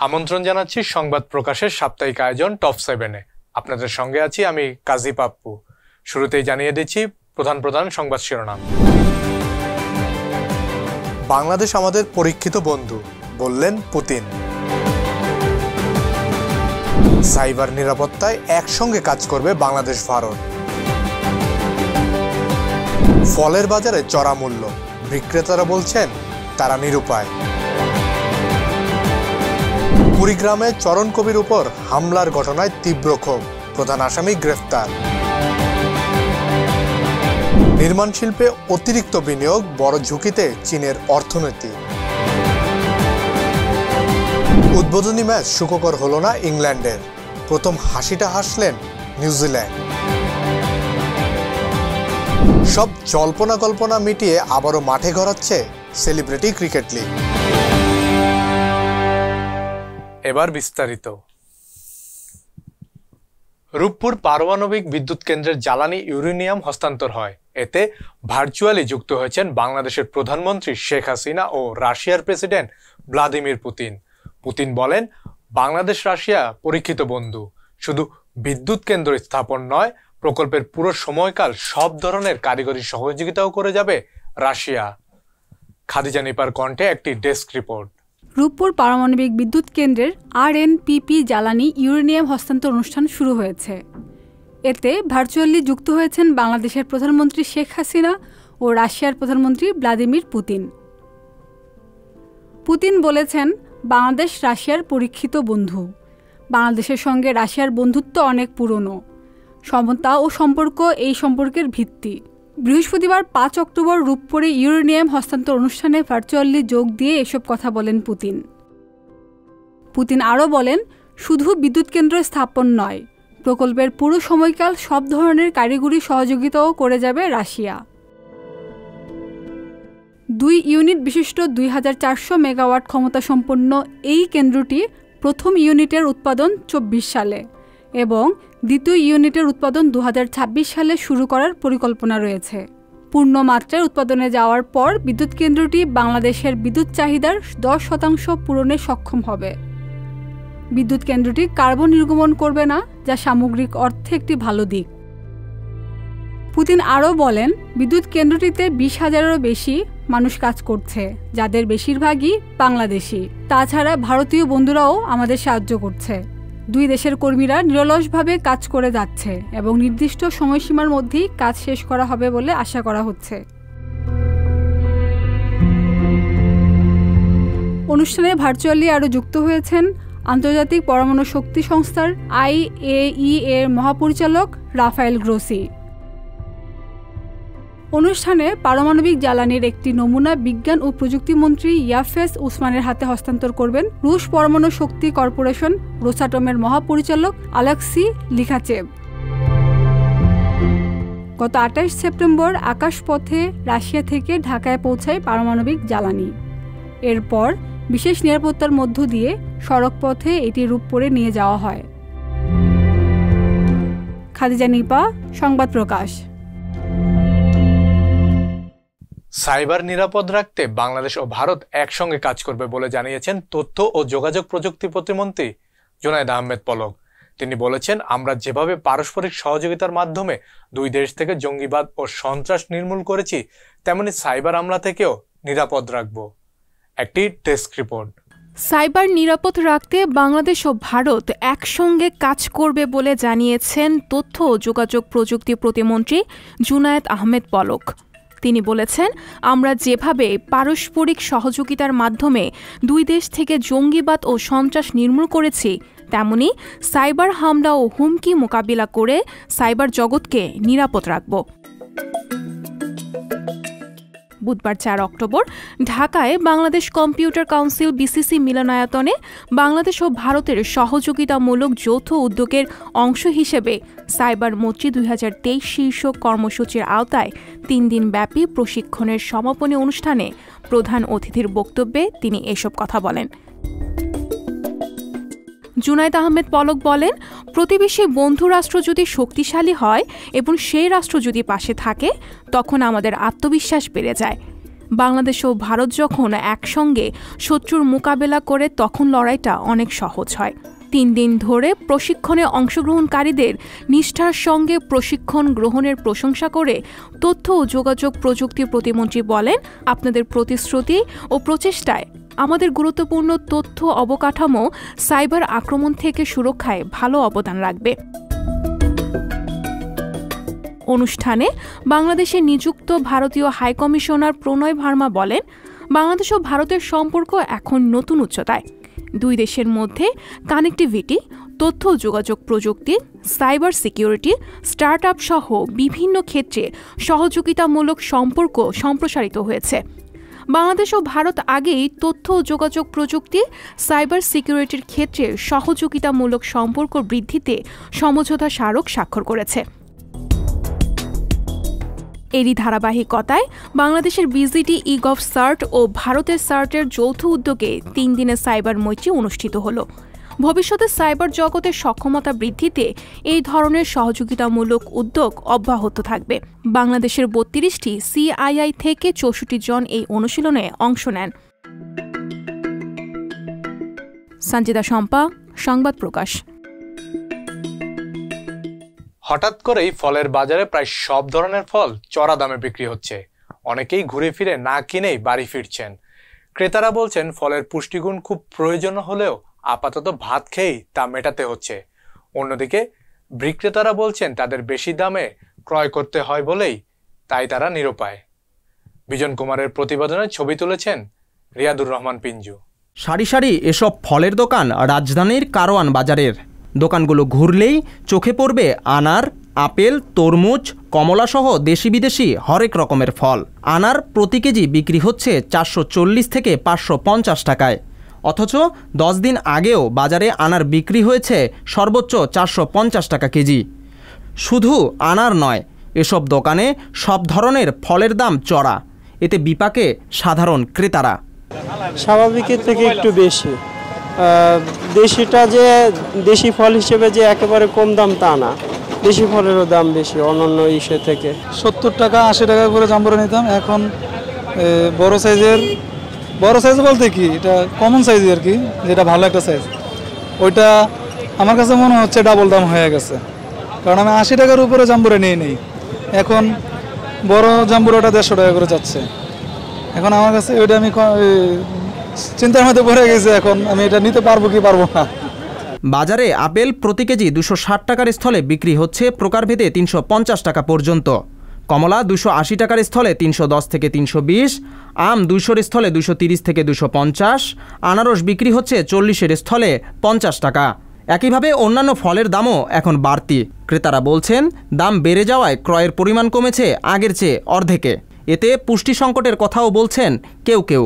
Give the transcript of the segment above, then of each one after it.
আমন্ত্রণ জানাচ্ছি সংবাদ প্রকাশের সাপ্তাহিক আয়োজন টপ 7-এ। আপনাদের সঙ্গে আছি আমি কাজী পাপ্পু। শুরুতেই জানিয়ে দিচ্ছি প্রধান সংবাদ শিরোনাম। বাংলাদেশ আমাদের পরীক্ষিত বন্ধু, বললেন পুতিন। সাইবার নিরাপত্তায় একসঙ্গে কাজ করবে বাংলাদেশ ভারত। ফলের বাজারে চড়া মূল্য, বিক্রেতারা বলছেন তারা নিরুপায়। কুড়িগ্রামে চরণ কবির উপর হামলার ঘটনায় তীব্র ক্ষোভ, প্রধান আসামি গ্রেফতার। নির্মাণ শিল্পে অতিরিক্ত বিনিয়োগ, বড় ঝুঁকিতে চীনের অর্থনীতি। উদ্বোধনী ম্যাচ সুখকর হল না ইংল্যান্ডের, প্রথম হাসিটা হাসলেন নিউজিল্যান্ড। সব জল্পনা কল্পনা মিটিয়ে আবারও মাঠে গড়াচ্ছে সেলিব্রিটি ক্রিকেট লিগ। এবার বিস্তারিত। রূপপুর পারমাণবিক বিদ্যুৎ কেন্দ্রের জ্বালানি ইউরেনিয়াম হস্তান্তর হয়। এতে ভার্চুয়ালি যুক্ত হয়েছেন বাংলাদেশের প্রধানমন্ত্রী শেখ হাসিনা ও রাশিয়ার প্রেসিডেন্ট ভ্লাদিমির পুতিন। পুতিন বলেন, বাংলাদেশ রাশিয়া পরীক্ষিত বন্ধু। শুধু বিদ্যুৎ কেন্দ্র স্থাপন নয়, প্রকল্পের পুরো সময়কাল সব ধরনের কারিগরি সহযোগিতাও করে যাবে রাশিয়া। খাদিজা নিপার কণ্ঠে একটি ডেস্ক রিপোর্ট। রূপপুর পারমাণবিক বিদ্যুৎ কেন্দ্রের RNPP জ্বালানি ইউরেনিয়াম হস্তান্তর অনুষ্ঠান শুরু হয়েছে। এতে ভার্চুয়ালি যুক্ত হয়েছেন বাংলাদেশের প্রধানমন্ত্রী শেখ হাসিনা ও রাশিয়ার প্রধানমন্ত্রী ভ্লাদিমির পুতিন। পুতিন বলেছেন, বাংলাদেশ রাশিয়ার পরীক্ষিত বন্ধু। বাংলাদেশের সঙ্গে রাশিয়ার বন্ধুত্ব অনেক পুরনো। সমতা ও সম্পর্ক এই সম্পর্কের ভিত্তি। বৃহস্পতিবার 5 অক্টোবর রূপপুরে ইউরেনিয়াম হস্তান্তর অনুষ্ঠানে ভার্চুয়ালি যোগ দিয়ে এসব কথা বলেন পুতিন। পুতিন আরও বলেন, শুধু বিদ্যুৎ কেন্দ্র স্থাপন নয়, প্রকল্পের পুরো সময়কাল সব ধরনের কারিগরি সহযোগিতাও করে যাবে রাশিয়া। 2 ইউনিট বিশিষ্ট 2400 মেগাওয়াট ক্ষমতা সম্পন্ন এই কেন্দ্রটি প্রথম ইউনিটের উৎপাদন 24 সালে এবং দ্বিতীয় ইউনিটের উৎপাদন 2026 সালে শুরু করার পরিকল্পনা রয়েছে। পূর্ণ মাত্রায় উৎপাদনে যাওয়ার পর বিদ্যুৎ কেন্দ্রটি বাংলাদেশের বিদ্যুৎ চাহিদার 10% পূরণে সক্ষম হবে। বিদ্যুৎ কেন্দ্রটি কার্বন নির্গমন করবে না, যা সামগ্রিক অর্থে একটি ভালো দিক। পুতিন আরও বলেন, বিদ্যুৎ কেন্দ্রটিতে 20,000-এরও বেশি মানুষ কাজ করছে, যাদের বেশিরভাগই বাংলাদেশি। তাছাড়া ভারতীয় বন্ধুরাও আমাদের সাহায্য করছে। 2 দেশের কর্মীরা নিরলসভাবে কাজ করে যাচ্ছে এবং নির্দিষ্ট সময়সীমার মধ্যেই কাজ শেষ করা হবে বলে আশা করা হচ্ছে। অনুষ্ঠানে ভার্চুয়ালি আরও যুক্ত হয়েছেন আন্তর্জাতিক পরমাণু শক্তি সংস্থার IAEA এর মহাপরিচালক রাফায়েল গ্রোসি। অনুষ্ঠানে পারমাণবিক জ্বালানির একটি নমুনা বিজ্ঞান ও প্রযুক্তি মন্ত্রী ইয়াফেস উসমানের হাতে হস্তান্তর করবেন রুশ পরমাণু শক্তি কর্পোরেশন রোসাটমের মহাপরিচালক আলেক্সি লিখাচেভ। গত 28 সেপ্টেম্বর আকাশপথে রাশিয়া থেকে ঢাকায় পৌঁছায় পারমাণবিক জ্বালানি। এরপর বিশেষ নিরাপত্তার মধ্য দিয়ে সড়কপথে এটি রূপপুরে নিয়ে যাওয়া হয়। খাদিজা নিপা, সংবাদ প্রকাশ। সাইবার নিরাপদ রাখতে বাংলাদেশ ও ভারত একসঙ্গে কাজ করবে বলে জানিয়েছেন তথ্য ও যোগাযোগ প্রযুক্তি প্রতিমন্ত্রী জুনায়েদ আহমেদ পলক। তিনি বলেছেন, আমরা যেভাবে পারস্পরিক সহযোগিতার মাধ্যমে 2 দেশ থেকে জঙ্গিবাদ ও সন্ত্রাস নির্মূল করেছি, তেমনি সাইবার হামলা থেকেও নিরাপদ রাখব। একটি ডেস্ক রিপোর্ট। সাইবার নিরাপদ রাখতে বাংলাদেশ ও ভারত একসঙ্গে কাজ করবে বলে জানিয়েছেন তথ্য ও যোগাযোগ প্রযুক্তি প্রতিমন্ত্রী জুনায়েদ আহমেদ পলক। তিনি বলেছেন, আমরা যেভাবে পারস্পরিক সহযোগিতার মাধ্যমে 2 দেশ থেকে জঙ্গিবাদ ও সন্ত্রাস নির্মূল করেছি, তেমনি সাইবার হামলা ও হুমকি মোকাবিলা করে সাইবার জগৎকে নিরাপদ রাখব। বুধবার 4 অক্টোবর ঢাকায় বাংলাদেশ কম্পিউটার কাউন্সিল BCC মিলনায়তনে বাংলাদেশ ও ভারতের সহযোগিতামূলক যৌথ উদ্যোগের অংশ হিসেবে সাইবার মৈত্রী 2023 শীর্ষক কর্মসূচির আওতায় 3 দিন ব্যাপী প্রশিক্ষণের সমাপনী অনুষ্ঠানে প্রধান অতিথির বক্তব্যে তিনি এসব কথা বলেন। জুনায়েদ আহমেদ পলক বলেন, প্রতিবেশী বন্ধু রাষ্ট্র যদি শক্তিশালী হয় এবং সেই রাষ্ট্র যদি পাশে থাকে, তখন আমাদের আত্মবিশ্বাস বেড়ে যায়। বাংলাদেশ ও ভারত যখন একসঙ্গে শত্রুর মোকাবেলা করে তখন লড়াইটা অনেক সহজ হয়। 3 দিন ধরে প্রশিক্ষণে অংশগ্রহণকারীদের নিষ্ঠার সঙ্গে প্রশিক্ষণ গ্রহণের প্রশংসা করে তথ্য ও যোগাযোগ প্রযুক্তি প্রতিমন্ত্রী বলেন, আপনাদের প্রতিশ্রুতি ও প্রচেষ্টায় আমাদের গুরুত্বপূর্ণ তথ্য অবকাঠামো সাইবার আক্রমণ থেকে সুরক্ষায় ভালো অবদান রাখবে। অনুষ্ঠানে বাংলাদেশে নিযুক্ত ভারতীয় হাইকমিশনার প্রণয় ভার্মা বলেন, বাংলাদেশ ও ভারতের সম্পর্ক এখন নতুন উচ্চতায়। 2 দেশের মধ্যে কানেক্টিভিটি, তথ্য যোগাযোগ প্রযুক্তি, সাইবার সিকিউরিটি, স্টার্টআপ সহ বিভিন্ন ক্ষেত্রে সহযোগিতামূলক সম্পর্ক সম্প্রসারিত হয়েছে। বাংলাদেশ ও ভারত আগেই তথ্য যোগাযোগ প্রযুক্তি, সাইবার সিকিউরিটির ক্ষেত্রে সহযোগিতামূলক সম্পর্ক বৃদ্ধিতে সমঝোতা স্মারক স্বাক্ষর করেছে। এরই ধারাবাহিকতায় বাংলাদেশের বিজিটি ই-গভ সার্ট ও ভারতের সার্টের যৌথ উদ্যোগে 3 দিনের সাইবার মৈত্রী অনুষ্ঠিত হল। ভবিষ্যতে সাইবার জগতের সক্ষমতা বৃদ্ধিতে এই ধরনের সহযোগিতামূলক উদ্যোগ অব্যাহত থাকবে। বাংলাদেশের 32টি সিআইআই থেকে 64 জন এই অনুশীলনে অংশ নেন। সঞ্জিতা শম্পা, সংবাদ প্রকাশ। হঠাৎ করেই ফলের বাজারে প্রায় সব ধরনের ফল চড়া দামে বিক্রি হচ্ছে। অনেকেই ঘুরে ফিরে না কিনেই বাড়ি ফিরছেন। ক্রেতারা বলছেন ফলের পুষ্টিগুণ খুব প্রয়োজন হলেও আপাতত ভাত খেয়েই তা মেটাতে হচ্ছে। অন্যদিকে বিক্রেতারা বলছেন তাদের বেশি দামে ক্রয় করতে হয় বলেই তাই তারা নিরুপায়। বিজন কুমারের প্রতিবেদনে ছবি তুলেছেন রিয়াদুর রহমান পিঞ্জু। সারি সারি এসব ফলের দোকান রাজধানীর কারওয়ান বাজারের। দোকানগুলো ঘুরলেই চোখে পড়বে আনার, আপেল, তরমুজ, কমলাসহ দেশি বিদেশি হরেক রকমের ফল। আনার প্রতি কেজি বিক্রি হচ্ছে 440 থেকে 550 টাকায়, অথচ 10 দিন আগেও বাজারে আনার বিক্রি হয়েছে সর্বোচ্চ 450 টাকা কেজি। শুধু আনার নয়, এসব দোকানে সব ধরনের ফলের দাম চড়া। এতে বিপাকে সাধারণ ক্রেতারা। স্বাভাবিকের থেকে একটু বেশি। দেশিটা যে দেশি ফল হিসেবে যে একেবারে কম দাম তা না, দেশি ফলেরও দাম বেশি অন্যান্য ইসে থেকে। 70 টাকা 80 টাকা করে জাম্বুরা নিতাম, এখন বড় সাইজ বলতে কি এটা কমন সাইজ আর কি, যেটা ভালো একটা সাইজ, ওইটা আমার কাছে মনে হচ্ছে ডাবল দাম হয়ে গেছে। কারণ আমি 80 টাকার উপরে জাম্বুরা নিয়ে নেই, এখন বড় জাম্বুরাটা 150 টাকা করে যাচ্ছে। এখন আমার কাছে ওইটা আমি চিন্তার মধ্যে পড়ে গেছে, এখন আমি এটা নিতে পারবো কি পারবো না। বাজারে আপেল প্রতি কেজি 260 টাকার স্থলে বিক্রি হচ্ছে প্রকারভেদে 350 টাকা পর্যন্ত। কমলা 280 টাকার স্থলে 310 থেকে 320, আম 200-এর স্থলে 230 থেকে 250, আনারস বিক্রি হচ্ছে 40-এর স্থলে 50 টাকা। একইভাবে অন্যান্য ফলের দামও এখন বাড়তি। ক্রেতারা বলছেন দাম বেড়ে যাওয়ায় ক্রয়ের পরিমাণ কমেছে আগের চেয়ে অর্ধেকে। এতে পুষ্টি সংকটের কথাও বলছেন কেউ কেউ।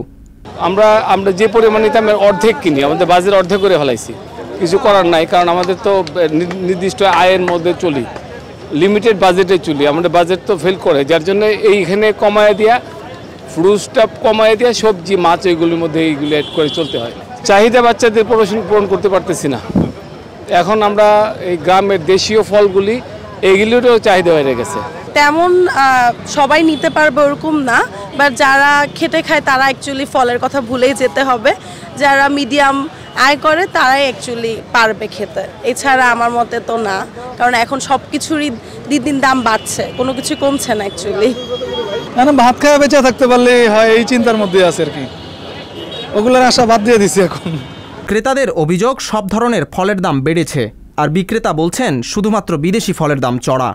আমরা যে পরিমাণ নিতাম অর্ধেক কিনি, আমাদের বাজার অর্ধেক করে ফেলাইছি। কিছু করার নাই, কারণ আমাদের তো নির্দিষ্ট আয়ের মধ্যে চলি, লিমিটেড বাজেটে চলি, আমাদের বাজেট তো ফেল করে, যার জন্য এইখানে কমায় দিয়া, ফ্রুটসটা কমায় দিয়া, সবজি মাছ এইগুলির মধ্যে এইগুলো অ্যাড করে চলতে হয়। চাহিদা বাচ্চাদের পূরণ করতে পারতেছি না। এখন আমরা এই গ্রামের দেশীয় ফলগুলি এইগুলিরও চাহিদা হয়ে গেছে। তেমন সবাই নিতে পারবে ওরকম না, বাট যারা খেটে খায় তারা অ্যাকচুয়ালি ফলের কথা ভুলেই যেতে হবে। যারা মিডিয়াম আয় করে তারাই অ্যাকচুয়ালি পারবে খেতে, এছাড়া আমার মতে তো না। কারণ এখন সব কিছুরই দিন দাম বাড়ছে, কোনো কিছু কমছে না অ্যাকচুয়ালি। মানে ভাত খাওয়া বেঁচে থাকতে পারলে হয়, এই চিন্তার মধ্যে আছে আর কি, ওগুলোর আশা বাদ দিয়ে দিছি এখন। ক্রেতাদের অভিযোগ সব ধরনের ফলের দাম বেড়েছে, আর বিক্রেতা বলছেন শুধুমাত্র বিদেশি ফলের দাম চড়া।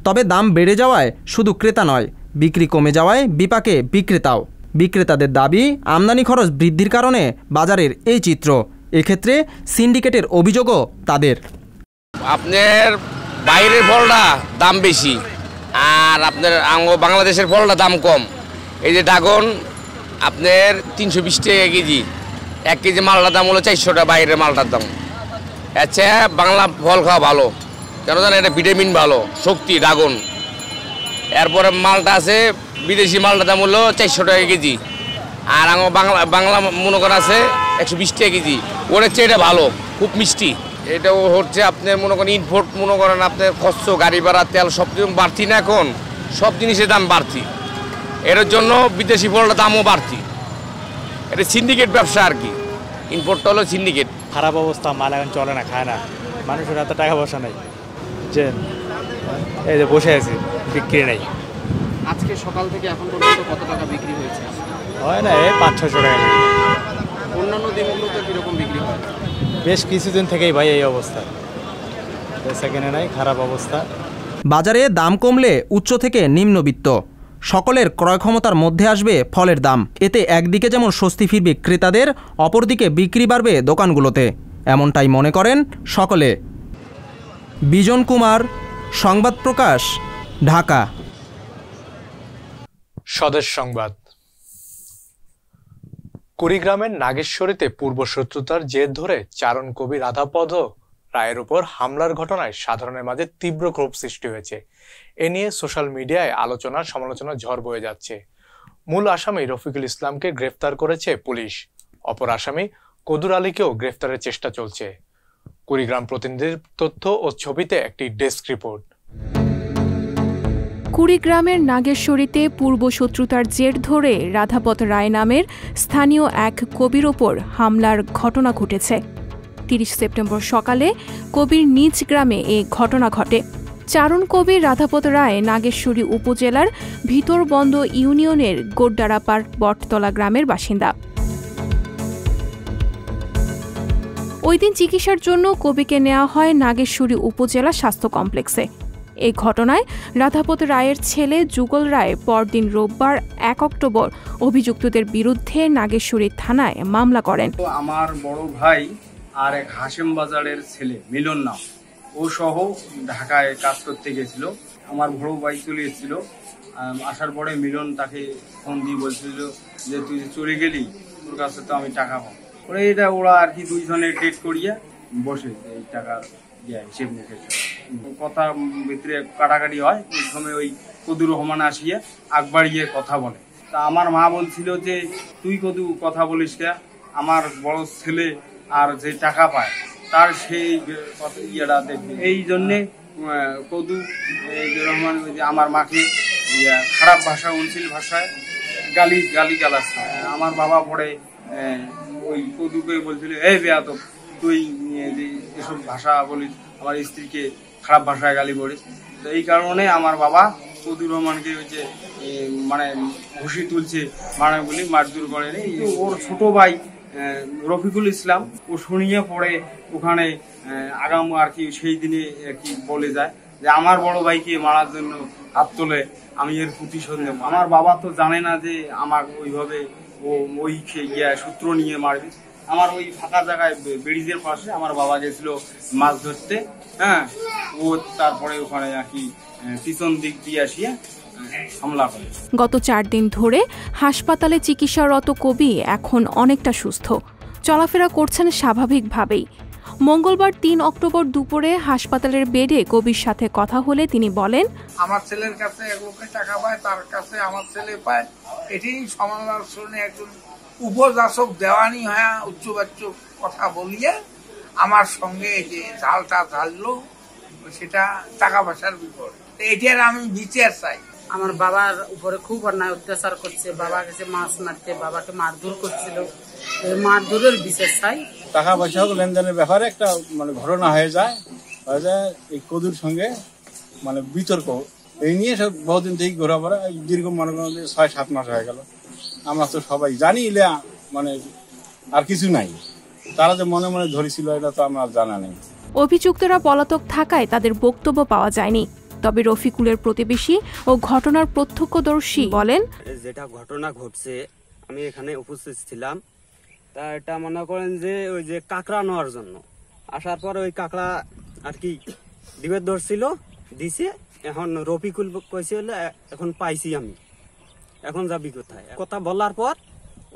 তবে দাম বেড়ে যাওয়ায় শুধু ক্রেতা নয়, বিক্রি কমে যাওয়ায় বিপাকে বিক্রেতাও। বিক্রেতাদের দাবি আমদানি খরচ বৃদ্ধির কারণে বাজারের এই চিত্র। এক্ষেত্রে সিন্ডিকেটের অভিযোগও তাদের। আপনার বাইরের ফলটা দাম বেশি, আর আপনার বাংলাদেশের ফলটা দাম কম। এই যে ড্রাগন আপনার 320 টাকা কেজি, 1 কেজি মালটার দাম হলো 400 টাকা, বাইরের মালটার দাম। আচ্ছা, বাংলা ফল খাওয়া ভালো, কেন জানেন? এটা ভিটামিন ভালো, শক্তি, ড্রাগন। এরপরে মালটা আছে বিদেশি মালটার দাম হলো 400 টাকা কেজি, আর বাংলা মনে করেন আছে 120 টাকা কেজি। ওর চেয়ে এটা ভালো, খুব মিষ্টি। এটাও হচ্ছে আপনার মনে করেন ইনপোর্ট, মনে করেন আপনার খরচ, গাড়ি ভাড়া, তেল সব কিছু বাড়তি না, এখন সব জিনিসের দাম বাড়তি। এর জন্য বিদেশি ফলটার দামও বাড়তি। এটা সিন্ডিকেট ব্যবসা আর কি, ইম্পোর্টটা হলো সিন্ডিকেট। খারাপ অবস্থা, মাল এখন চলে না, খায় না, মানুষের এত টাকা পয়সা নাই যে এই যে বসে আছি, বিক্রি নেই। আজকে সকাল থেকে এখন পর্যন্ত কত টাকা বিক্রি হয়েছে? হয় না, এই 500-600 টাকা। অন্যান্য দিনগুলোতে কীরকম বিক্রি হয়? বেশ কিছুদিন থেকেই ভাই এই অবস্থা, সেখানে নাই, খারাপ অবস্থা। বাজারে দাম কমলে উচ্চ থেকে নিম্নবিত্ত সকলের ক্রয় ক্ষমতার মধ্যে আসবে ফলের দাম। এতে একদিকে যেমন স্বস্তি ফিরবে ক্রেতাদের, অপরদিকে বিক্রি বাড়বে দোকানগুলোতে, এমনটাই মনে করেন সকলে। বিজন কুমার, সংবাদ প্রকাশ, ঢাকা। স্বদেশ সংবাদ। কুড়িগ্রামের নাগেশ্বরীতে পূর্বশত্রুতার জের ধরে চারণ কবি রাধাপদ রায়ের উপর হামলার ঘটনায় সাধারণের মাঝে তীব্র ক্ষোভ সৃষ্টি হয়েছে। এ নিয়ে সোশ্যাল মিডিয়ায় আলোচনা সমালোচনা ঝড় বয়ে যাচ্ছে। মূল আসামি রফিকুল ইসলামকে গ্রেফতার করেছে পুলিশ, অপর আসামি কদুর আলীকেও গ্রেফতারের চেষ্টা চলছে। কুড়িগ্রাম প্রতিনিধির তথ্য ও ছবিতে একটি ডেস্ক রিপোর্ট। কুড়িগ্রামের নাগেশ্বরীতে পূর্বশত্রুতার জের ধরে রাধাপদ রায় নামের স্থানীয় এক কবির ওপর হামলার ঘটনা ঘটেছে। 30 সেপ্টেম্বর সকালে কবির নিজ গ্রামে এ ঘটনা ঘটে। চারণ কবি রাধাপদ রায় নাগেশ্বরী উপজেলার ভিতরবন্দ ইউনিয়নের গোড্ডারাপাড় বটতলা গ্রামের বাসিন্দা। ওই দিন চিকিৎসার জন্য কবিকে নেওয়া হয় নাগেশ্বরী উপজেলা স্বাস্থ্য কমপ্লেক্সে। এই ঘটনায় রাধাপদ রায়ের ছেলে যুগল রায় পরদিন রোববার 1 অক্টোবর অভিযুক্তদের বিরুদ্ধে নাগেশ্বরী থানায় মামলা করেন। আমার বড় ভাই আর এক হাসেম বাজারের ছেলে মিলন নাম, ও সহ ঢাকায় কাজ করতে গেছিল। আমার বড় ভাই চলে এসেছিল, আসার পরে মিলন তাকে ফোন দিয়ে বলছিল যে তুই চলে গেলি, তোর কাছে তো আমি টাকা পাবো। ওরা এটা ওরা আর কি দুইজনে ডেট করিয়া বসে এই টাকার হিসেব মুখে কথা ভিতরে কাটাকাটি হয়। ওই সময় ওই কদুর রহমান আসিয়া আগ বাড়িয়ে কথা বলে। তা আমার মা বলছিল যে তুই কদু কথা বলিস কে, আমার বড় ছেলে আর যে টাকা পায় তার সেই ইয়েটা দেখবে। এই জন্যে কদু রহমান আমার মাকে খারাপ ভাষা, অশ্লীল ভাষায় গালি গালাচ্ছে। আমার বাবা পরে ওই কদুকে বলছিল, এই বেয়াদব তুই এসব ভাষা বলিস, আমার স্ত্রীকে খারাপ ভাষায় গালি পড়িস। তো এই কারণে আমার বাবা কদুর রহমানকে হচ্ছে মানে ঘুষি তুলছে, মানে বলি মারধর করেনি। ওর ছোট ভাই রফিকুল ইসলাম ও শুনিয়ে পড়ে ওখানে আগাম আর কি সেই দিনে আর কি বলে যায় যে আমার বড় ভাইকে মারার জন্য হাত তোলে, আমি এর প্রতিশোধ নেব। আমার বাবা তো জানে না যে আমার ওইভাবে ও ওই সূত্র নিয়ে মারবে। আমার ওই ফাঁকা জায়গায় ব্রিজের পাশে আমার বাবা গেছিল মাছ ধরতে, হ্যাঁ, ও তারপরে ওখানে আর কি পিছন দিক দিয়ে আসিয়া হামলা করে। গত 4 দিন ধরে হাসপাতালে চিকিৎসারত কবি এখন অনেকটা সুস্থ, চলাফেরা করছেন স্বাভাবিকভাবেই। মঙ্গলবার 3 অক্টোবর দুপুরে হাসপাতালের বেডে কবির সাথে কথা হলে তিনি বলেন, আমার ছেলের কাছে এক লোকের টাকা পায়, তার কাছে আমার ছেলে পায়। এটি সমালোচনে একজন উপযাচক দেওয়ানি হয়ে উচ্চবাচ্য কথা বলিয়ে আমার সঙ্গে যে ঝালটা ঝাললো সেটা টাকা পয়সার বিপরীত। এটার আমি বিচার চাই। আমার বাবার উপরে খুব অন্যায় অত্যাচার করছে, বাবা কাছে মাছ মারতে, বাবাকে মারধর করছিল, মারধরের বিচার চাই। টাকা পয়সা লেনদেনের ব্যাপারে একটা মানে ঘটনা হয়ে যায় এই কদুর সঙ্গে মানে বিতর্ক, এই নিয়ে সব বহুদিন থেকে ঘোরাফেরা, দীর্ঘ মনে করেন 6-7 মাস হয়ে গেল। আমরা তো সবাই জানি মানে আর কিছু নাই, তারা যে মনে মনে ধরেছিল এটা তো আমার জানা নেই। অভিযুক্তরা পলাতক থাকায় তাদের বক্তব্য পাওয়া যায়নি। তবে রফিকুলের প্রতিবেশী ও ঘটনার প্রত্যক্ষদর্শী বলেন, যেটা ঘটনা ঘটছে আমি এখানে উপস্থিত ছিলাম। তা এটা মনে করেন যে ওই যে কাঁকড়া নেওয়ার জন্য আসার পর ওই কাঁকড়া আর কি ডিবেট ধরছিল, দিছে। এখন রফিকুল কইছে এখন পাইছি আমি, এখন যাবি কোথায়? কথা বলার পর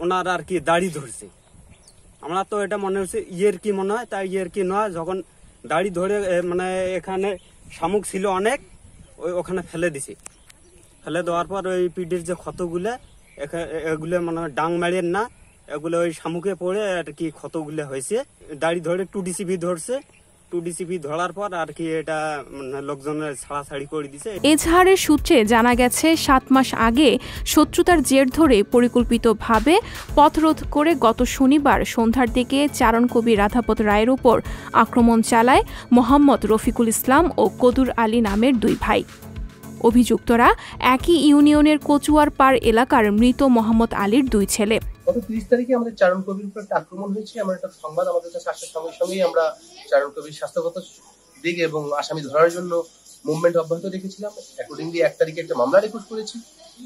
ওনার আর কি দাড়ি ধরছে। আমরা তো এটা মনে হচ্ছে ইয়ের কি মনে হয়, তাই ইয়ের কি নয়। যখন দাড়ি ধরে মানে এখানে শামুক ছিল অনেক, ওখানে ফেলে দিছে। ফেলে দেওয়ার পর ওই পিঠের যে ক্ষতগুলো, এগুলো মনে হয় ডাং মারিয়ের না, এগুলো ওই শামুকে পড়ে আর কি ক্ষতগুলো হয়েছে। দাড়ি ধরে 2 ডিসিবি ধরছে, 2DCP ধরার পর আর কি এটা লোকজনের ছাড়াছাড়ি করে দিছে। এজাহারের সূত্রে জানা গেছে 7 মাস আগে শত্রুতার জের ধরে পরিকল্পিতভাবে পথরোধ করে গত শনিবার সন্ধ্যার দিকে চারণ কবি রাধাপত রায়ের উপর আক্রমণ চালায় মোহাম্মদ রফিকুল ইসলাম ও কদুর আলী নামের 2 ভাই। অভিযুক্তরা একই ইউনিয়নের কচুয়ার পাড় এলাকার মৃত মোহাম্মদ আলীর 2 ছেলে। গত 30 তারিখে আমাদের চারণ কবির উপর একটা আক্রমণ হয়েছে। আমরা একটা সংবাদ আমাদের কাছে আসার সঙ্গে সঙ্গেই আমরা চারণ কবির স্বাস্থ্যগত দিক এবং আসামি ধরার জন্য মুভমেন্ট অব্যাহত রেখেছিলাম। অ্যাকর্ডিংলি 1 তারিখে একটা মামলা রেকর্ড করেছি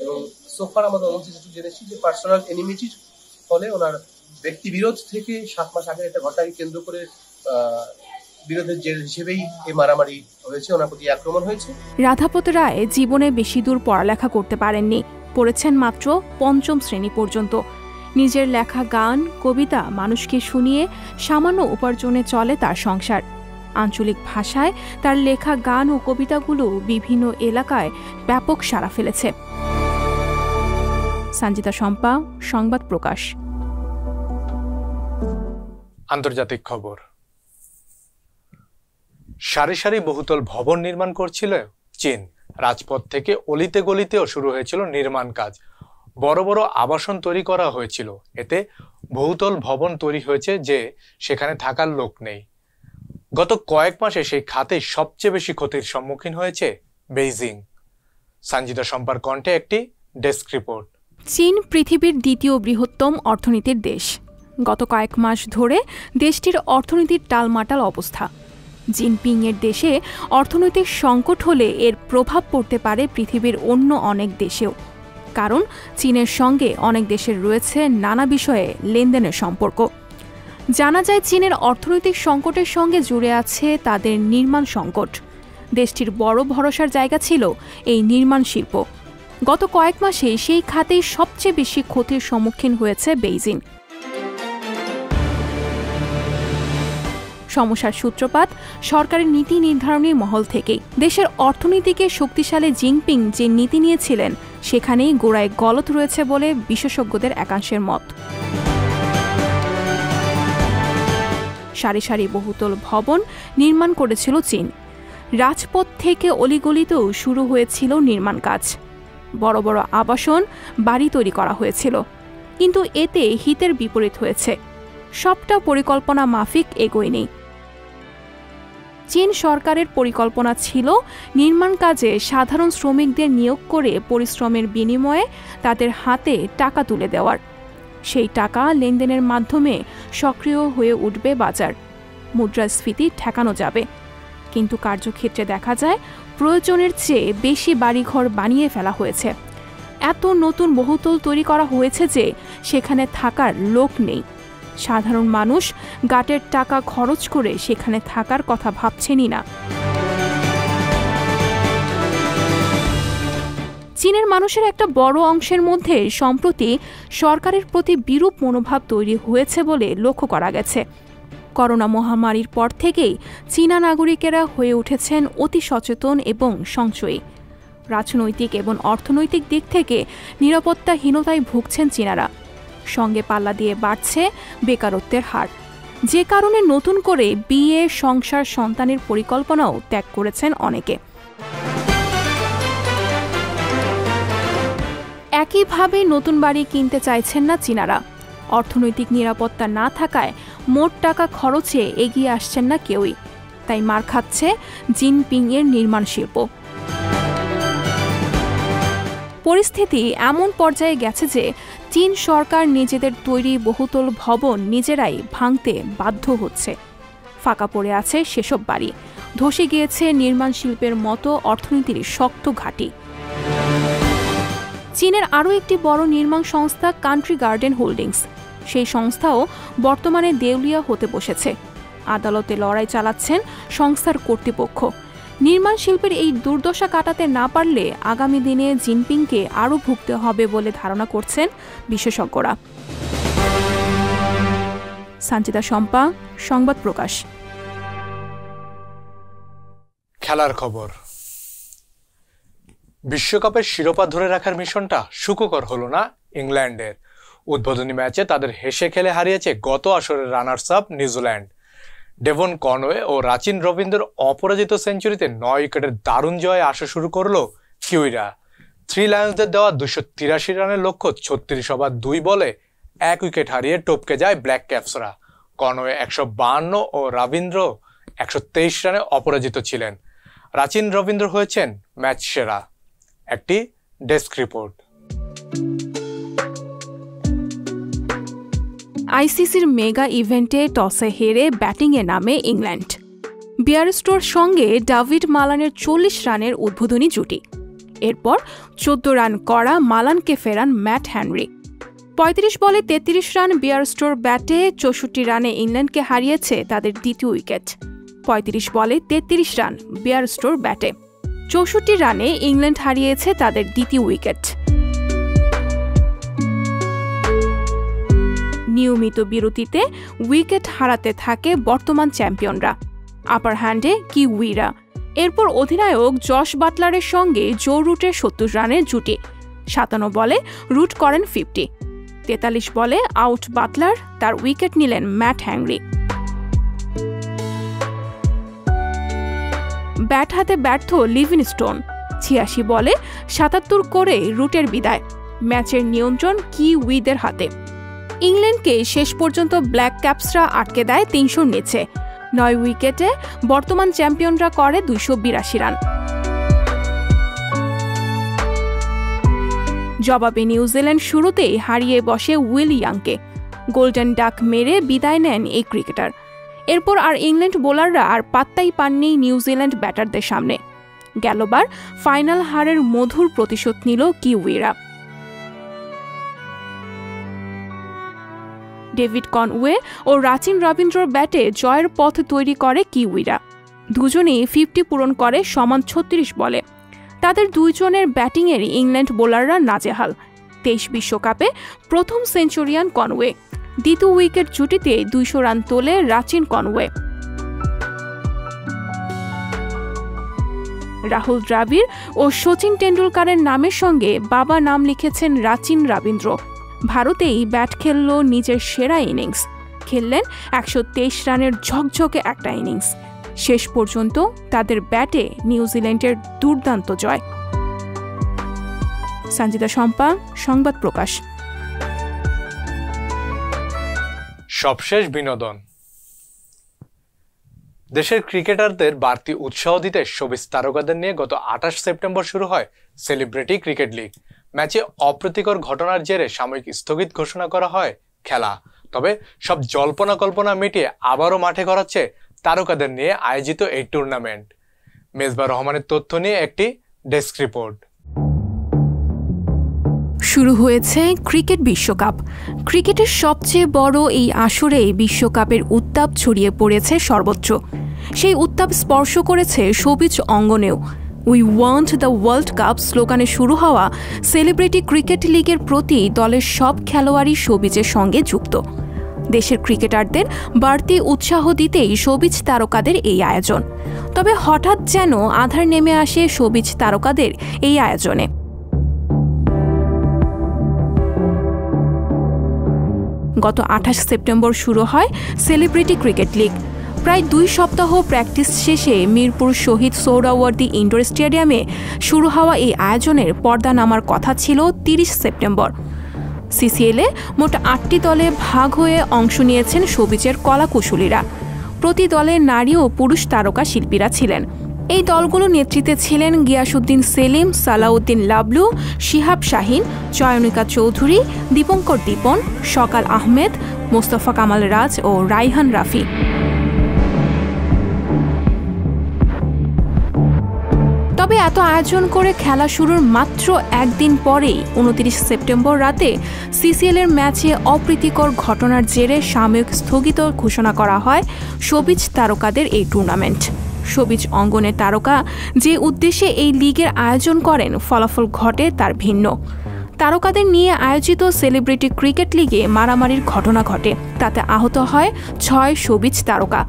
এবং সোফার আমাদের অনুযায়ী জেনেছি যে পার্সোনাল এনিমিটির ফলে ওনার ব্যক্তি বিরোধ থেকে 7 মাস আগে একটা ঘটনাকে কেন্দ্র করে বিরোধের জের হিসেবেই এই মারামারি হয়েছে, ওনার প্রতি আক্রমণ হয়েছে। রাধাপত রায় জীবনে বেশি দূর পড়ালেখা করতে পারেননি, পড়েছেন মাত্র 5ম শ্রেণী পর্যন্ত। নিজের লেখা গান কবিতা মানুষকে শুনিয়ে সামান্য উপার্জনে চলে তার সংসার। আঞ্চলিক ভাষায় তার লেখা গান ও কবিতাগুলো বিভিন্ন এলাকায় ব্যাপক সাড়া ফেলেছে। সঞ্জিতা শম্পা, সংবাদ প্রকাশ। আন্তর্জাতিক খবর। সারি সারি বহুতল ভবন নির্মাণ করছিল চীন। রাজপথ থেকে অলিতে গলিতেও শুরু হয়েছিল নির্মাণ কাজ। বড় বড় আবাসন তৈরি করা হয়েছিল। এতে বহুতল ভবন তৈরি হয়েছে যে সেখানে থাকার লোক নেই। গত কয়েক মাসে সেই খাতে সবচেয়ে বেশি ক্ষতির সম্মুখীন হয়েছে বেইজিং। সঞ্জিতা শম্পার কণ্ঠে একটি ডেস্ক রিপোর্ট। চীন পৃথিবীর 2য় বৃহত্তম অর্থনীতির দেশ। গত কয়েক মাস ধরে দেশটির অর্থনীতির টালমাটাল অবস্থা। জিনপিং এর দেশে অর্থনৈতিক সংকট হলে এর প্রভাব পড়তে পারে পৃথিবীর অন্য অনেক দেশেও, কারণ চীনের সঙ্গে অনেক দেশের রয়েছে নানা বিষয়ে লেনদেনের সম্পর্ক। জানা যায় চীনের অর্থনৈতিক সংকটের সঙ্গে জুড়ে আছে তাদের নির্মাণ সংকট। দেশটির বড় ভরসার জায়গা ছিল এই নির্মাণ শিল্প। গত কয়েক মাসে সেই খাতেই সবচেয়ে বেশি ক্ষতির সম্মুখীন হয়েছে বেইজিং। সমস্যার সূত্রপাত সরকারের নীতি নির্ধারণী মহল থেকেই। দেশের অর্থনীতিকে শক্তিশালী জিনপিং যে নীতি নিয়েছিলেন সেখানেই গোড়ায় গলত রয়েছে বলে বিশেষজ্ঞদের একাংশের মত। সারি সারি বহুতল ভবন নির্মাণ করেছিল চীন। রাজপথ থেকে অলিগলিতেও শুরু হয়েছিল নির্মাণ কাজ। বড় বড় আবাসন বাড়ি তৈরি করা হয়েছিল, কিন্তু এতে হিতের বিপরীত হয়েছে। সবটা পরিকল্পনা মাফিক এগোয়নি। চীন সরকারের পরিকল্পনা ছিল নির্মাণ কাজে সাধারণ শ্রমিকদের নিয়োগ করে পরিশ্রমের বিনিময়ে তাদের হাতে টাকা তুলে দেওয়ার। সেই টাকা লেনদেনের মাধ্যমে সক্রিয় হয়ে উঠবে বাজার, মুদ্রাস্ফীতি ঠেকানো যাবে। কিন্তু কার্যক্ষেত্রে দেখা যায় প্রয়োজনের চেয়ে বেশি বাড়িঘর বানিয়ে ফেলা হয়েছে। এত নতুন বহুতল তৈরি করা হয়েছে যে সেখানে থাকার লোক নেই। সাধারণ মানুষ গাটের টাকা খরচ করে সেখানে থাকার কথা ভাবছেনই না। চীনের মানুষের একটা বড় অংশের মধ্যে সম্প্রতি সরকারের প্রতি বিরূপ মনোভাব তৈরি হয়েছে বলে লক্ষ্য করা গেছে। করোনা মহামারীর পর থেকেই চীনা নাগরিকেরা হয়ে উঠেছেন অতি সচেতন এবং সংশয়ী। রাজনৈতিক এবং অর্থনৈতিক দিক থেকে নিরাপত্তাহীনতায় ভুগছেন চীনারা। সঙ্গে পাল্লা দিয়ে বাড়ছে বেকারত্বের হার, যে কারণে নতুন করে বিয়ে, সংসার, সন্তানের পরিকল্পনাও ত্যাগ করেছেন অনেকে। একইভাবে নতুন বাড়ি কিনতে চাইছেন না চীনারা। অর্থনৈতিক নিরাপত্তা না থাকায় মোট টাকা খরচে এগিয়ে আসছেন না কেউই। তাই মার খাচ্ছে জিনপিং এর নির্মাণ শিল্প। পরিস্থিতি এমন পর্যায়ে গেছে যে চীন সরকার নিজেদের তৈরি বহুতল ভবন নিজেরাই ভাঙতে বাধ্য হচ্ছে। ফাঁকা পড়ে আছে সেসব বাড়ি, ধসে গিয়েছে নির্মাণ শিল্পের মতো অর্থনীতির শক্ত ঘাঁটি। চীনের আরও একটি বড় নির্মাণ সংস্থা কান্ট্রি গার্ডেন হোল্ডিংস, সেই সংস্থাও বর্তমানে দেউলিয়া হতে বসেছে। আদালতে লড়াই চালাচ্ছেন সংস্থার কর্তৃপক্ষ। নির্মাণ শিল্পের এই দুর্দশা কাটাতে না পারলে আগামী দিনে জিনপিংকে আরও ভুগতে হবে বলে ধারণা করছেন বিশেষজ্ঞরা। সঞ্জিতা শম্পা, সংবাদ প্রকাশ। খেলার খবর। বিশ্বকাপের শিরোপা ধরে রাখার মিশনটা সুখকর হলো না ইংল্যান্ডের। উদ্বোধনী ম্যাচে তাদের হেসে খেলে হারিয়েছে গত আসরের runners up New Zealand. Devon Conway ও রাচিন রবীন্দ্রর অপরাজিত সেঞ্চুরিতে 9 উইকেটের দারুণ জয়ে আসা শুরু করলো কিউইরা। 3 লায়ন্সদের দেওয়া 283 রানের লক্ষ্য 36 ওভার 2 বলে 1 উইকেট হারিয়ে টপকে যায় ব্ল্যাক ক্যাপসরা। কনওয়ে 152 ও রবীন্দ্র 123 রানে অপরাজিত ছিলেন। রাচিন রবীন্দ্র হয়েছেন ম্যাচ সেরা। একটি ডেস্ক রিপোর্ট। আইসিসির মেগা ইভেন্টে টসে হেরে ব্যাটিংয়ে নামে ইংল্যান্ড। বিয়ারস্টোর সঙ্গে ডেভিড মালানের 40 রানের উদ্বোধনী জুটি। এরপর 14 রান করা মালানকে ফেরান ম্যাট হেনরি। 35 বলে 33 রান বিয়ারস্টোর ব্যাটে 64 রানে ইংল্যান্ডকে হারিয়েছে তাদের দ্বিতীয় উইকেট। 35 বলে 33 রান বিয়ারস্টোর ব্যাটে 64 রানে ইংল্যান্ড হারিয়েছে তাদের দ্বিতীয় উইকেট। নিয়মিত বিরতিতে উইকেট হারাতে থাকে বর্তমান চ্যাম্পিয়নরা, আপার হ্যান্ডে কিউইরা। এরপর অধিনায়ক জশ বাটলারের সঙ্গে জো রুটের 70 রানের জুটি। 57 বলে রুট করেন 50। 43 বলে আউট বাটলার, তার উইকেট নিলেন ম্যাট হেনরি। ব্যাট হাতে ব্যর্থ লিভিংস্টোন। 86 বলে 77 করে রুটের বিদায়। ম্যাচের নিয়ন্ত্রণ কিউইদের হাতে। ইংল্যান্ডকে শেষ পর্যন্ত ব্ল্যাক ক্যাপসরা আটকে দেয় 300 নিচে। 9 উইকেটে বর্তমান চ্যাম্পিয়নরা করে 282 রান। জবাবে নিউজিল্যান্ড শুরুতেই হারিয়ে বসে উইল ইয়াংকে। গোল্ডেন ডাক মেরে বিদায় নেন এই ক্রিকেটার। এরপর আর ইংল্যান্ড বোলাররা আর পাত্তাই পাননি নিউজিল্যান্ড ব্যাটারদের সামনে। গেলবার ফাইনাল হারের মধুর প্রতিশোধ নিল কিউইরা। ডেভিড কনওয়ে ও রাচিন রবীন্দ্রর ব্যাটে জয়ের পথ তৈরি করে কিউইরা। দুজনেই 50 পূরণ করে সমান 36 বলে। তাদের দুইজনের ব্যাটিংয়ের ইংল্যান্ড বোলাররা নাজেহাল। 23 বিশ্বকাপে প্রথম সেঞ্চুরিয়ান কনওয়ে। দ্বিতীয় উইকেট জুটিতে 200 রান তোলে রাচিন কনওয়ে। রাহুল দ্রাবিড় ও শচীন টেন্ডুলকারের নামের সঙ্গে বাবা নাম লিখেছেন রাচিন রবীন্দ্র। ভারতেই ব্যাট খেলল নিজের সেরা ইনিংস। খেললেন 123 রানের ঝকঝকে একটা ইনিংস। শেষ পর্যন্ত তাদের ব্যাটে নিউজিল্যান্ডের দুর্দান্ত জয়। সঞ্জিতা শম্পা, সংবাদ প্রকাশ। সবশেষ বিনোদন। দেশের ক্রিকেটারদের বাড়তি উৎসাহ দিতে শোবিজ তারকাদের নিয়ে গত 28 সেপ্টেম্বর শুরু হয় সেলিব্রিটি ক্রিকেট লিগ। ম্যাচে অপ্রীতিকর ঘটনার জেরে সাময়িক স্থগিত ঘোষণা করা হয় খেলা। তবে সব জল্পনা কল্পনা মিটিয়ে আবারও মাঠে গড়াচ্ছে তারকাদের নিয়ে আয়োজিত এই টুর্নামেন্ট। মেজবা রহমানের তথ্য নিয়ে একটি ডেস্ক রিপোর্ট। শুরু হয়েছে ক্রিকেট বিশ্বকাপ। ক্রিকেটের সবচেয়ে বড় এই আসরে বিশ্বকাপের উত্তাপ ছড়িয়ে পড়েছে সর্বত্র। সেই উত্তাপ স্পর্শ করেছে শোবিজ অঙ্গনেও। We want the world cup স্লোগানে শুরু হওয়া সেলিব্রিটি ক্রিকেট লিগের প্রতি দলের সব খেলোয়াড়ই শোবিজের সঙ্গে যুক্ত। দেশের ক্রিকেটারদের বাড়তি উৎসাহ দিতেই শোবিজ তারকাদের এই আয়োজন। তবে হঠাৎ যেন আঁধার নেমে আসে শোবিজ তারকাদের এই আয়োজনে। গত 28 সেপ্টেম্বর শুরু হয় সেলিব্রিটি ক্রিকেট লিগ। প্রায় 2 সপ্তাহ প্র্যাকটিস শেষে মিরপুর শহীদ সোহরাওয়ার্দী ইনডোর স্টেডিয়ামে শুরু হওয়া এই আয়োজনের পর্দা নামার কথা ছিল 30 সেপ্টেম্বর। সিসিএলে মোট 8টি দলে ভাগ হয়ে অংশ নিয়েছেন শোবিজের কলাকুশলীরা। প্রতি দলে নারী ও পুরুষ তারকা শিল্পীরা ছিলেন। এই দলগুলো নেতৃত্বে ছিলেন গিয়াসউদ্দিন সেলিম, সালাউদ্দিন লাবলু, শিহাব শাহিন, চয়নিকা চৌধুরী, দীপঙ্কর দীপন, সকাল আহমেদ, মোস্তফা কামাল রাজ ও রাইহান রাফি। তবে এত আয়োজন করে খেলা শুরুর মাত্র একদিন পরেই 29 সেপ্টেম্বর রাতে সিসিএলের ম্যাচে অপ্রীতিকর ঘটনার জেরে সাময়িক স্থগিত ঘোষণা করা হয় শোবিজ তারকাদের এই টুর্নামেন্ট। শোবিজ অঙ্গনের তারকা যে উদ্দেশ্যে এই লিগের আয়োজন করেন, ফলাফল ঘটে তার ভিন্ন। তারকাদের নিয়ে আয়োজিত সেলিব্রিটি ক্রিকেট লিগে মারামারির ঘটনা ঘটে। তাতে আহত হয় 6 শোবিজ তারকা।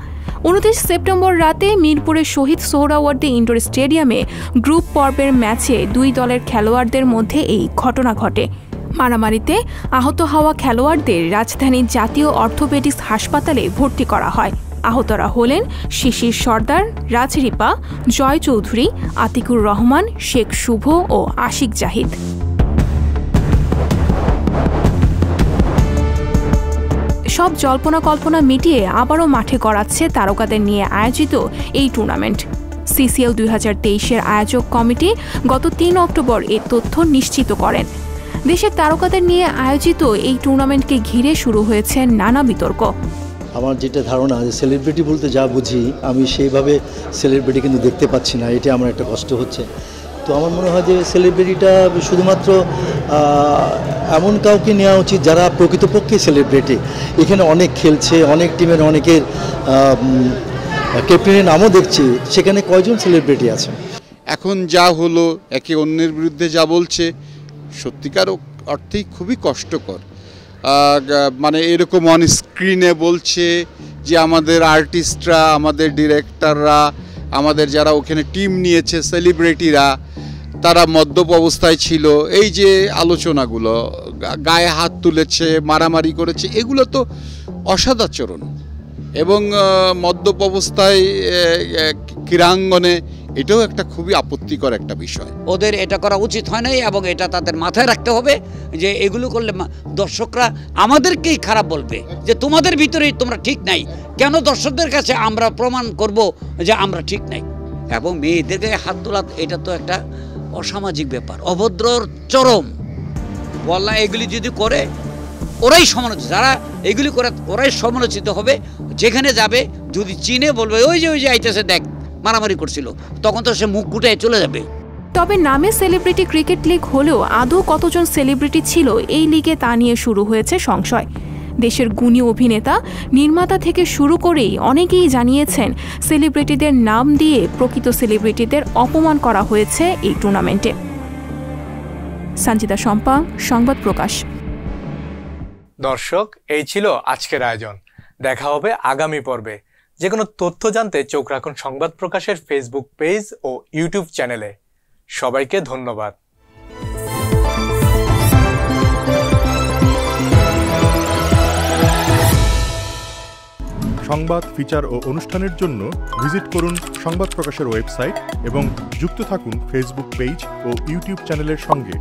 29 সেপ্টেম্বর রাতে মিরপুরের শহীদ সোহরাওয়ার্দী ইনডোর স্টেডিয়ামে গ্রুপ পর্বের ম্যাচে 2 দলের খেলোয়াড়দের মধ্যে এই ঘটনা ঘটে। মারামারিতে আহত হওয়া খেলোয়াড়দের রাজধানীর জাতীয় অর্থোপেডিক্স হাসপাতালে ভর্তি করা হয়। আহতরা হলেন শিশির সর্দার, রাজরিপা, জয় চৌধুরী, আতিকুর রহমান, শেখ শুভ ও আশিক জাহিদ। সব জল্পনা কল্পনা মিটিয়ে আবারও মাঠে গড়াচ্ছে তারকাদের নিয়ে আয়োজিত এই টুর্নামেন্ট। সিসিএল 2023-এর আয়োজক কমিটি গত 3 অক্টোবর এই তথ্য নিশ্চিত করেন। দেশের তারকাদের নিয়ে আয়োজিত এই টুর্নামেন্টকে ঘিরে শুরু হয়েছে নানা বিতর্ক। আমার যেটা ধারণা যে সেলিব্রিটি বলতে যা বুঝি আমি সেইভাবে সেলিব্রিটি কিন্তু দেখতে পাচ্ছি না, এটা আমার একটা কষ্ট হচ্ছে। তো আমার মনে হয় যে সেলিব্রিটিটা শুধুমাত্র এমন কাউকে নেওয়া উচিত যারা প্রকৃতপক্ষে সেলিব্রিটি। এখানে অনেক খেলছে, অনেক টিমের অনেকের ক্যাপ্টেনের নামও দেখছি, সেখানে কয়জন সেলিব্রিটি আছে? এখন যা হলো, একে অন্যের বিরুদ্ধে যা বলছে, সত্যিকার অর্থেই খুবই কষ্টকর। মানে এরকম অন স্ক্রিনে বলছে যে আমাদের আর্টিস্টরা, আমাদের ডিরেক্টররা, আমাদের যারা ওখানে টিম নিয়েছে সেলিব্রিটিরা, তারা মদ্যপ অবস্থায় ছিল। এই যে আলোচনাগুলো, গায়ে হাত তুলেছে, মারামারি করেছে, এগুলো তো অসদাচরণ। এবং মদ্যপ অবস্থায় ক্রীড়াঙ্গনে এটাও একটা খুবই আপত্তিকর একটা বিষয়। ওদের এটা করা উচিত হয় নাই এবং এটা তাদের মাথায় রাখতে হবে যে এগুলো করলে দর্শকরা আমাদেরকেই খারাপ বলবে যে তোমাদের ভিতরেই তোমরা ঠিক নাই। কেন দর্শকদের কাছে আমরা প্রমাণ করব যে আমরা ঠিক নাই? এবং মেয়েদেরকে হাত তোলা এটা তো একটা অসামাজিক ব্যাপার, অভদ্রর চরম। বললা এগুলি যদি করে ওরাই সমালোচিত, যারা এগুলি করে ওরাই সমালোচিত হবে। যেখানে যাবে যদি চিনে বলবে ওই যে আইতেছে দেখ মারামারি করছিল, তখন তো সে মুখ গুটায় চলে যাবে। তবে নামে সেলিব্রিটি ক্রিকেট লিগ হলেও আদৌ কতজন সেলিব্রিটি ছিল এই লিগে তা নিয়ে শুরু হয়েছে সংশয়। দেশের গুণী অভিনেতা, নির্মাতা থেকে শুরু করেই অনেকেই জানিয়েছেন সেলিব্রিটিদের নাম দিয়ে প্রকৃত সেলিব্রিটিদের অপমান করা হয়েছে এই টুর্নামেন্টে। সঞ্জিতা শম্পা, সংবাদ প্রকাশ। দর্শক, এই ছিল আজকের আয়োজন। দেখা হবে আগামী পর্বে। যে কোনো তথ্য জানতে চোখ রাখুন সংবাদ প্রকাশের ফেসবুক পেজ ও ইউটিউব চ্যানেলে। সবাইকে ধন্যবাদ। সংবাদ, ফিচার ও অনুষ্ঠানের জন্য ভিজিট করুন সংবাদ প্রকাশের ওয়েবসাইট এবং যুক্ত থাকুন ফেসবুক পেজ ও ইউটিউব চ্যানেলের সঙ্গে।